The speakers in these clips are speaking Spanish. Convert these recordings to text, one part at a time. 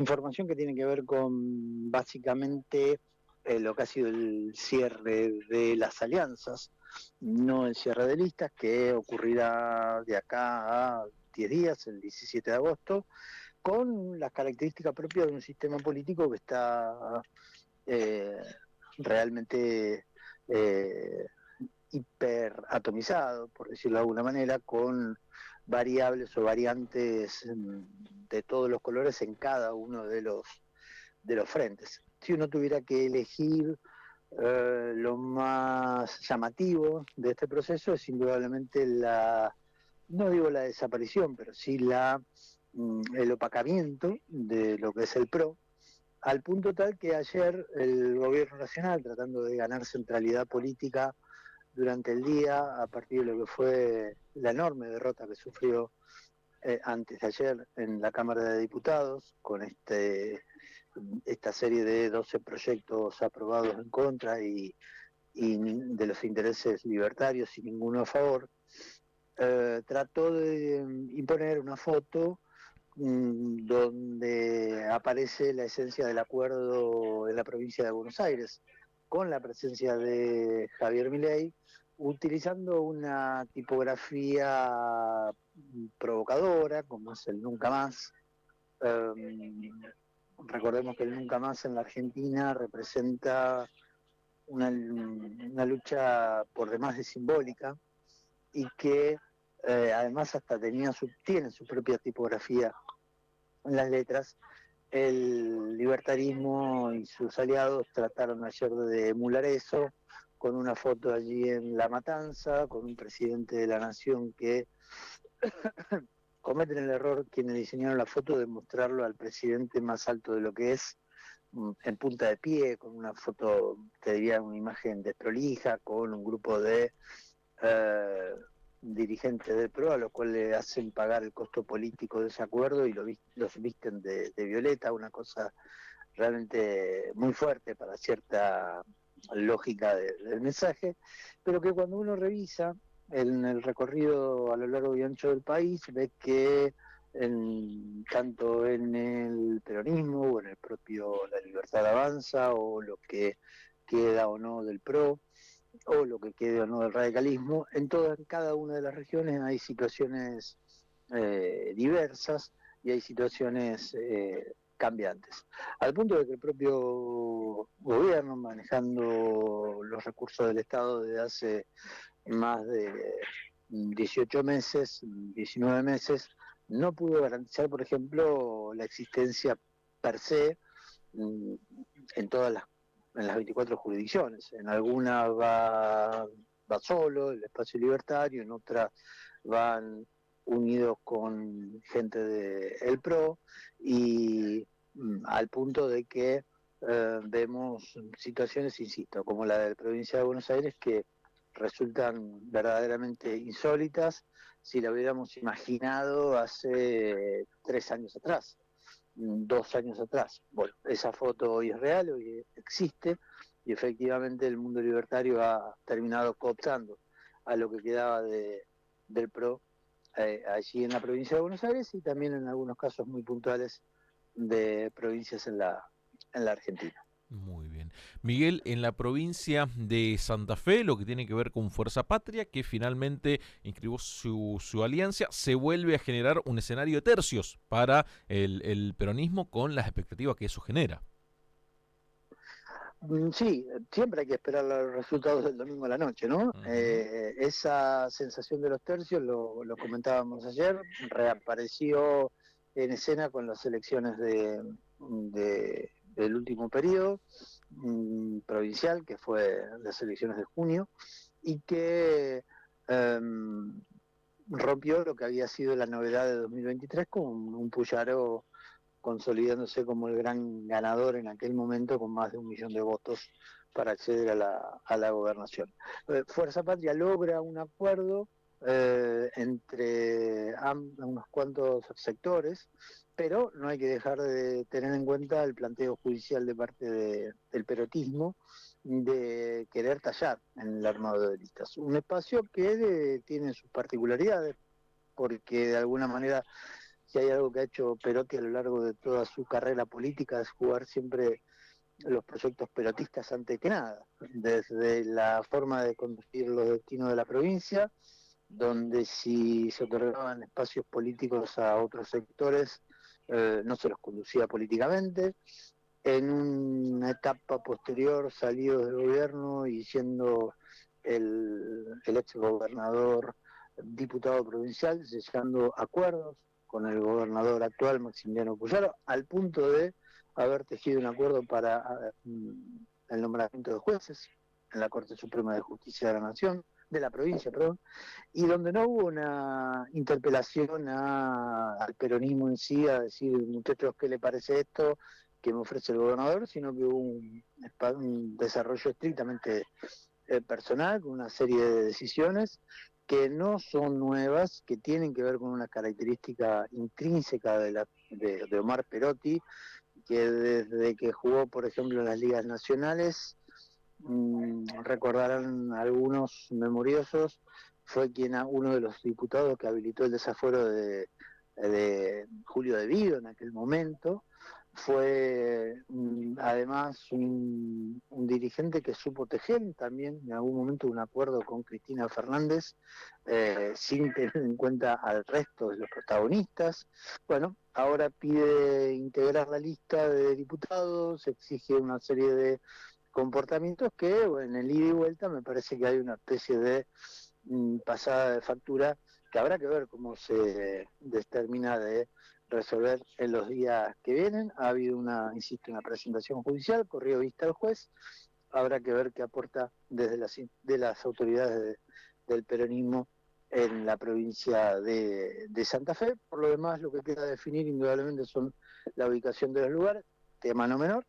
Información que tiene que ver con básicamente lo que ha sido el cierre de las alianzas, no el cierre de listas, que ocurrirá de acá a 10 días, el 17 de agosto, con las características propias de un sistema político que está eh, realmente eh, hiperatomizado, por decirlo de alguna manera, con variables o variantes de todos los colores en cada uno de los frentes. Si uno tuviera que elegir lo más llamativo de este proceso es indudablemente no digo la desaparición, pero sí el opacamiento de lo que es el PRO, al punto tal que ayer el gobierno nacional, tratando de ganar centralidad política durante el día, a partir de lo que fue la enorme derrota que sufrió antes de ayer en la Cámara de Diputados, con esta serie de 12 proyectos aprobados en contra y de los intereses libertarios y ninguno a favor, trató de imponer una foto donde aparece la esencia del acuerdo en la provincia de Buenos Aires, con la presencia de Javier Milei, utilizando una tipografía provocadora, como es el nunca más. Eh, Recordemos que el nunca más en la Argentina representa una lucha por demás de simbólica y que además hasta tiene su propia tipografía en las letras. El libertarismo y sus aliados trataron ayer de emular eso, con una foto allí en La Matanza, con un presidente de la nación que cometen el error quienes diseñaron la foto de mostrarlo al presidente más alto de lo que es, en punta de pie, con una foto, te diría, una imagen desprolija, con un grupo de eh, dirigentes del PRO a los cuales le hacen pagar el costo político de ese acuerdo y los visten de violeta, una cosa realmente muy fuerte para cierta lógica del mensaje, pero que cuando uno revisa en el recorrido a lo largo y ancho del país, ve que tanto en el peronismo o en el propio La Libertad Avanza o lo que queda o no del PRO, o lo que quede o no del radicalismo, en cada una de las regiones hay situaciones diversas y hay situaciones cambiantes. Al punto de que el propio gobierno, manejando los recursos del Estado desde hace más de 18 meses, 19 meses, no pudo garantizar, por ejemplo, la existencia per se mm, en en las 24 jurisdicciones. En algunas va solo el espacio libertario, en otras van unidos con gente del PRO y al punto de que vemos situaciones, insisto, como la de la provincia de Buenos Aires, que resultan verdaderamente insólitas si la hubiéramos imaginado hace 3 años atrás, 2 años atrás. Bueno, esa foto hoy es real, hoy existe, y efectivamente el mundo libertario ha terminado cooptando a lo que quedaba del PRO allí en la provincia de Buenos Aires y también en algunos casos muy puntuales de provincias en la Argentina. Muy bien. Miguel, en la provincia de Santa Fe, lo que tiene que ver con Fuerza Patria, que finalmente inscribió su alianza, se vuelve a generar un escenario de tercios para el peronismo con las expectativas que eso genera. Sí, siempre hay que esperar los resultados del domingo a la noche, ¿no? Ujú. Esa sensación de los tercios, lo comentábamos ayer, reapareció en escena con las elecciones del último periodo provincial, que fue las elecciones de junio, y que rompió lo que había sido la novedad de 2023 con un Puyaro consolidándose como el gran ganador en aquel momento con más de 1 millón de votos para acceder a la gobernación. Fuerza Patria logra un acuerdo entre unos cuantos sectores, pero no hay que dejar de tener en cuenta el planteo judicial de parte del perotismo de querer tallar en el armado de listas. Un espacio que tiene sus particularidades, porque de alguna manera si hay algo que ha hecho Perotti a lo largo de toda su carrera política es jugar siempre los proyectos perotistas antes que nada, desde la forma de conducir los destinos de la provincia, donde si se otorgaban espacios políticos a otros sectores, no se los conducía políticamente. En una etapa posterior, salido del gobierno y siendo el ex gobernador diputado provincial, sellando acuerdos con el gobernador actual, Maximiliano Puyaro, al punto de haber tejido un acuerdo para el nombramiento de jueces en la Corte Suprema de Justicia de la Nación, de la provincia, perdón, y donde no hubo una interpelación al peronismo en sí, a decir, muchachos, ¿qué le parece esto que me ofrece el gobernador? Sino que hubo un desarrollo estrictamente personal, con una serie de decisiones que no son nuevas, que tienen que ver con una característica intrínseca de Omar Perotti, que desde que jugó, por ejemplo, en las ligas nacionales, recordarán algunos memoriosos, fue uno de los diputados que habilitó el desafuero de Julio De Vido en aquel momento. Fue además un dirigente que supo tejer también en algún momento un acuerdo con Cristina Fernández, sin tener en cuenta al resto de los protagonistas. Bueno, ahora pide integrar la lista de diputados, exige una serie de comportamientos que, bueno, en el ida y vuelta me parece que hay una especie de pasada de factura que habrá que ver cómo se determina de resolver en los días que vienen. Ha habido una presentación judicial, corrió vista al juez, habrá que ver qué aporta desde las autoridades del peronismo en la provincia de Santa Fe. Por lo demás, lo que queda definir indudablemente son la ubicación de los lugares, tema no menor,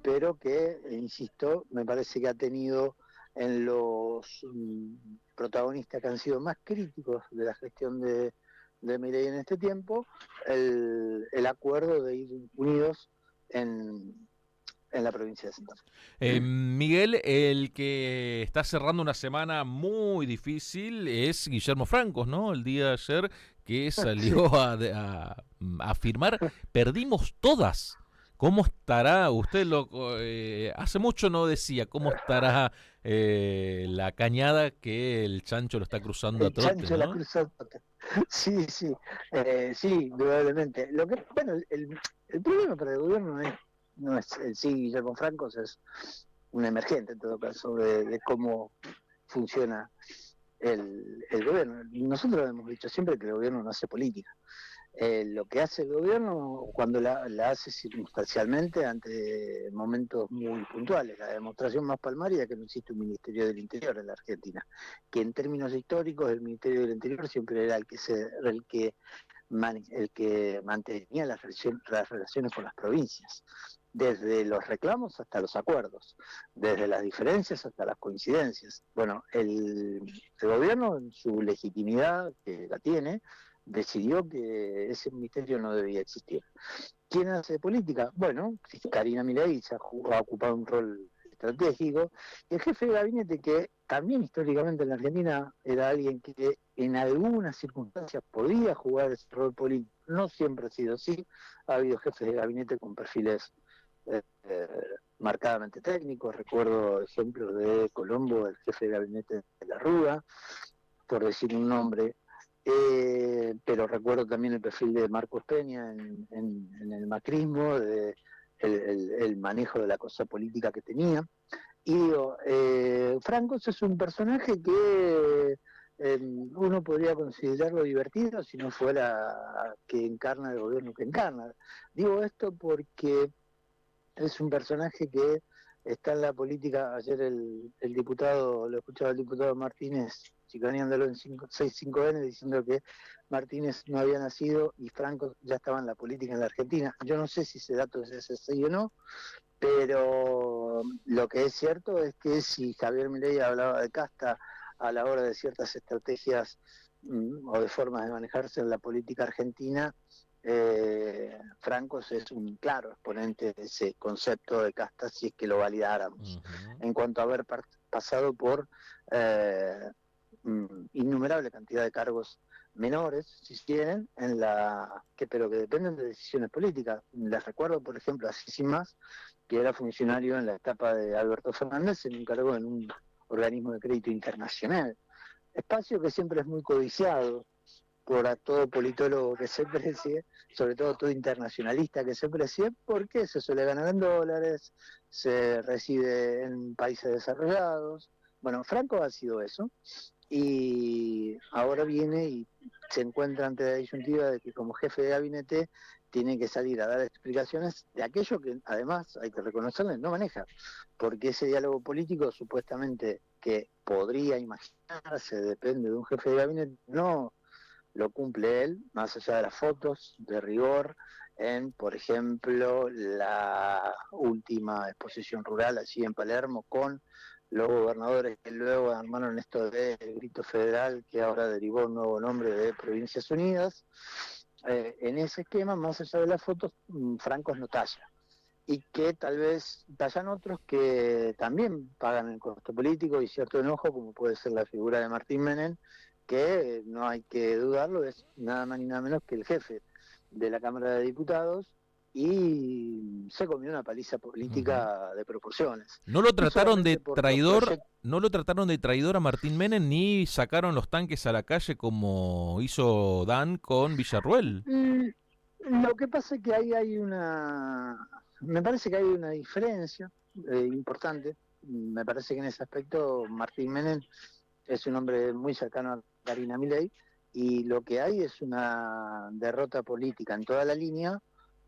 pero que, insisto, me parece que ha tenido en los protagonistas que han sido más críticos de la gestión de Milei en este tiempo, el acuerdo de ir unidos en la provincia de Santa Fe. Miguel, el que está cerrando una semana muy difícil es Guillermo Francos, ¿no? El día de ayer que Sí. salió a afirmar, perdimos todas. ¿Cómo estará? Usted hace mucho no decía cómo estará la cañada que el chancho lo está cruzando a El trote, chancho de la ¿no? Cruz Alta. Sí, sí, sí, indudablemente. Bueno, el problema para el gobierno no es el sí Guillermo Franco, es un emergente en todo caso de cómo funciona el gobierno. Nosotros hemos dicho siempre que el gobierno no hace política. Lo que hace el gobierno cuando la hace circunstancialmente ante momentos muy puntuales. La demostración más palmaria es que no existe un Ministerio del Interior en la Argentina, que en términos históricos el Ministerio del Interior siempre era el que mantenía las relaciones con las provincias, desde los reclamos hasta los acuerdos, desde las diferencias hasta las coincidencias. Bueno, el gobierno, en su legitimidad, que la tiene, decidió que ese ministerio no debía existir. ¿Quién hace política? Bueno, Karina Milei ha ocupado un rol estratégico, y el jefe de gabinete, que también históricamente en la Argentina era alguien que en algunas circunstancias podía jugar ese rol político, no siempre ha sido así, ha habido jefes de gabinete con perfiles eh, eh, marcadamente técnicos, recuerdo ejemplos de Colombo, el jefe de gabinete de la Rúa, por decir un nombre, pero recuerdo también el perfil de Marcos Peña en el macrismo, el manejo de la cosa política que tenía. Y digo, Francos es un personaje que uno podría considerarlo divertido si no fuera que encarna el gobierno que encarna. Digo esto porque es un personaje que está en la política. Ayer el diputado, lo escuchaba el diputado Martínez chicaneándolo en 65N, diciendo que Martínez no había nacido y Franco ya estaba en la política en la Argentina. Yo no sé si ese dato es así o no, pero lo que es cierto es que si Javier Milei hablaba de casta a la hora de ciertas estrategias o de formas de manejarse en la política argentina, Francos es un claro exponente de ese concepto de casta, si es que lo validáramos, Ujú. en cuanto a haber pasado por innumerable cantidad de cargos menores, si quieren, pero que dependen de decisiones políticas. Les recuerdo, por ejemplo, así sin más, que era funcionario en la etapa de Alberto Fernández en un cargo en un organismo de crédito internacional. Espacio que siempre es muy codiciado por a todo politólogo que se precie, sobre todo internacionalista que se precie, porque se suele ganar en dólares, se reside en países desarrollados. Bueno, Franco ha sido eso, y ahora viene y se encuentra ante la disyuntiva de que como jefe de gabinete tiene que salir a dar explicaciones de aquello que además, hay que reconocerle, no maneja, porque ese diálogo político supuestamente que podría imaginarse depende de un jefe de gabinete, no lo cumple él, más allá de las fotos de rigor, en, por ejemplo, la última exposición rural allí en Palermo con los gobernadores que luego armaron esto del grito federal que ahora derivó un nuevo nombre de Provincias Unidas. En ese esquema, más allá de las fotos, Franco no talla. Y que tal vez tallan otros que también pagan el costo político y cierto enojo, como puede ser la figura de Martín Menem, que no hay que dudarlo, es nada más ni nada menos que el jefe de la Cámara de Diputados y se comió una paliza Ujú. política de proporciones. No lo Y trataron de solamente por los traidor, proyectos. no lo trataron de traidor a Martín Menem ni sacaron los tanques a la calle como hizo Dan con Villarruel. Lo que pasa es que ahí hay me parece que hay una diferencia importante. Me parece que en ese aspecto Martín Menem es un hombre muy cercano a Karina Milei y lo que hay es una derrota política en toda la línea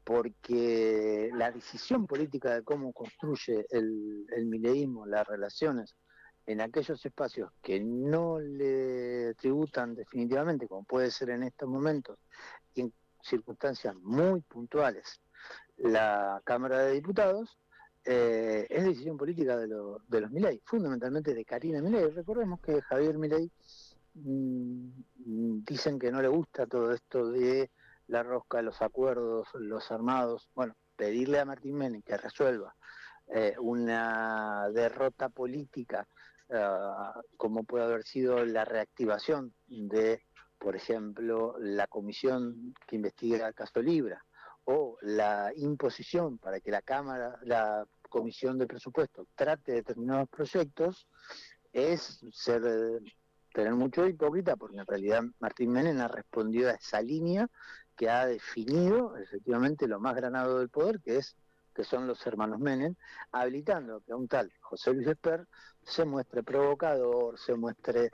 porque la decisión política de cómo construye el mileísmo, las relaciones en aquellos espacios que no le tributan definitivamente, como puede ser en estos momentos, y en circunstancias muy puntuales, la Cámara de Diputados, es decisión política de los Milei, fundamentalmente de Karina Milei. Recordemos que Javier Milei dicen que no le gusta todo esto de la rosca, los acuerdos, los armados. Bueno, pedirle a Martín Menem que resuelva una derrota política, como puede haber sido la reactivación de, por ejemplo, la comisión que investiga el caso Libra, o la imposición para que la comisión de presupuesto trate determinados proyectos, es tener mucho de hipócrita, porque en realidad Martín Menem ha respondido a esa línea que ha definido efectivamente lo más granado del poder, que son los hermanos Menem, habilitando que un tal José Luis Esper se muestre provocador, se muestre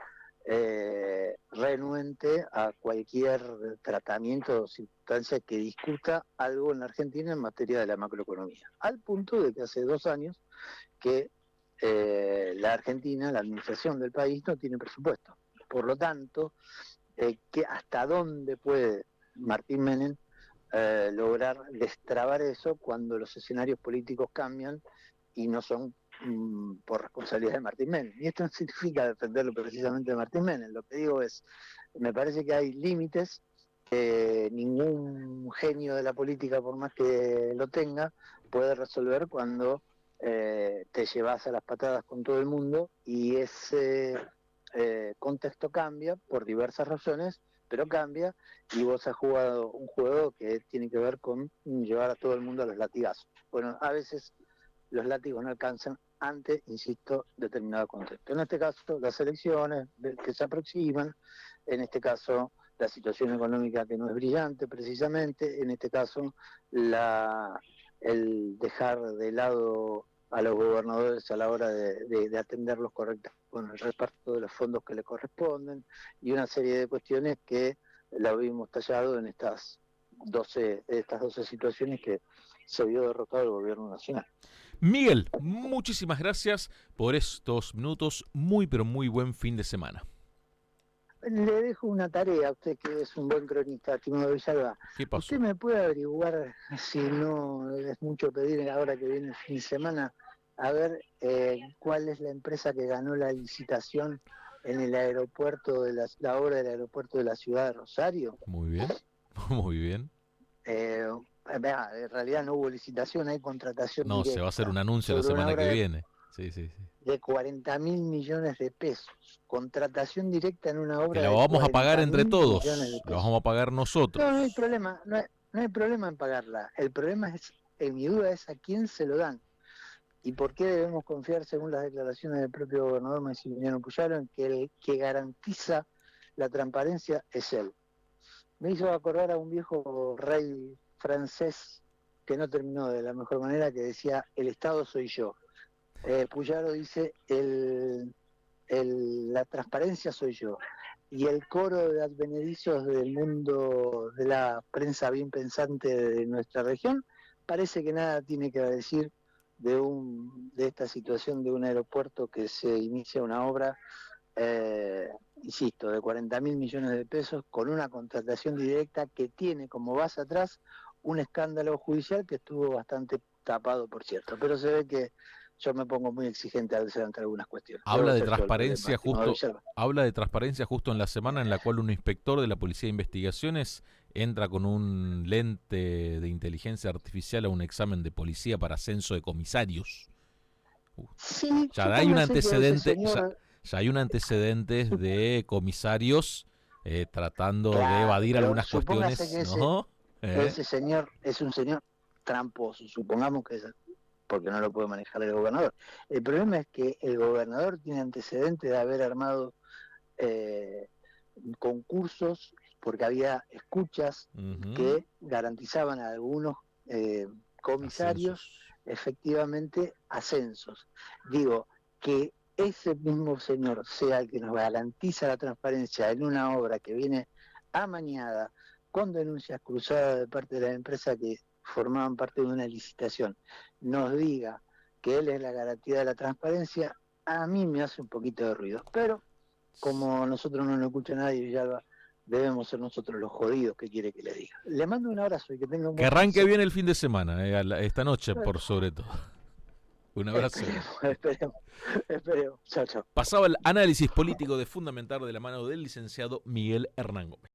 renuente a cualquier tratamiento o circunstancia que discuta algo en la Argentina en materia de la macroeconomía. Al punto de que hace 2 años que la Argentina, la administración del país, no tiene presupuesto. Por lo tanto, que hasta dónde puede Martín Menem lograr destrabar eso cuando los escenarios políticos cambian y no son por responsabilidad de Martín Menem. Y esto no significa defenderlo precisamente de Martín Menem. Lo que digo es, me parece que hay límites que ningún genio de la política, por más que lo tenga, puede resolver cuando te llevas a las patadas con todo el mundo y ese contexto cambia por diversas razones, pero cambia y vos has jugado un juego que tiene que ver con llevar a todo el mundo a los latigazos. Bueno, a veces los látigos no alcanzan ante, insisto, determinado contexto. En este caso, las elecciones que se aproximan, en este caso, la situación económica que no es brillante precisamente, en este caso, el dejar de lado a los gobernadores a la hora de atenderlos correctamente con el reparto de los fondos que le corresponden y una serie de cuestiones que la vimos tallado en estas 12 situaciones que se vio derrotado el gobierno nacional. Miguel, muchísimas gracias por estos minutos. Muy, pero muy buen fin de semana. Le dejo una tarea a usted que es un buen cronista, estimado Villalba. ¿Qué ¿Usted pasó? me puede averiguar, si no es mucho pedir ahora que viene el fin de semana, a ver cuál es la empresa que ganó la licitación en el aeropuerto la obra del aeropuerto de la ciudad de Rosario? Muy bien, muy bien. En realidad no hubo licitación, hay contratación No, se va a hacer directa un anuncio la sobre una semana obra que de viene. Sí, sí, sí. de 40.000 millones de pesos. Contratación directa en una Que obra lo de vamos a pagar 40 entre mil millones de todos. Lo pesos. vamos a pagar No, no hay nosotros. problema, no hay problema en pagarla. El problema es, mi duda es a quién se lo dan y por qué debemos confiar, según las declaraciones del propio gobernador Maximiliano Puyaro, en que el que garantiza la transparencia es él. Me hizo acordar a un viejo rey francés que no terminó de la mejor manera, que decía, el Estado soy yo. Puyaro dice, la transparencia soy yo. Y el coro de advenedizos del mundo de la prensa bien pensante de nuestra región parece que nada tiene que decir de esta situación de un aeropuerto que se inicia una obra, insisto, de 40.000 millones de pesos con una contratación directa que tiene como base atrás un escándalo judicial que estuvo bastante tapado, por cierto. Pero se ve que yo me pongo muy exigente al ante algunas cuestiones. Habla Debo de ser yo el problema, transparencia estimado justo, Villalba. habla de transparencia justo en la semana en la cual un inspector de la Policía de Investigaciones entra con un lente de inteligencia artificial a un examen de policía para ascenso de comisarios. Sí, Ya hay un supóngase que ese antecedente, señor, ya hay un antecedente de comisarios tratando de claro, evadir pero algunas supóngase cuestiones, que ¿no? ese señor es un señor tramposo, supongamos que es, porque no lo puede manejar el gobernador. El problema es que el gobernador tiene antecedentes de haber armado eh, concursos, porque había escuchas Ujú. que garantizaban a algunos eh, comisarios Ascensos. efectivamente ascensos. Digo, que ese mismo señor sea el que nos garantiza la transparencia en una obra que viene amañada, con denuncias cruzadas de parte de la empresa que formaban parte de una licitación, nos diga que él es la garantía de la transparencia, a mí me hace un poquito de ruido. Pero como nosotros no nos escucha nadie, Villalba, debemos ser nosotros los jodidos que quiere que le diga. Le mando un abrazo y que tenga un Que buen fin de arranque bien semana. el fin de semana, esta noche por sobre todo. Un abrazo grande. Esperemos, esperemos, esperemos. Chao, chao. Pasaba el análisis político de Fundamentar de la mano del licenciado Miguel Hernán Gómez.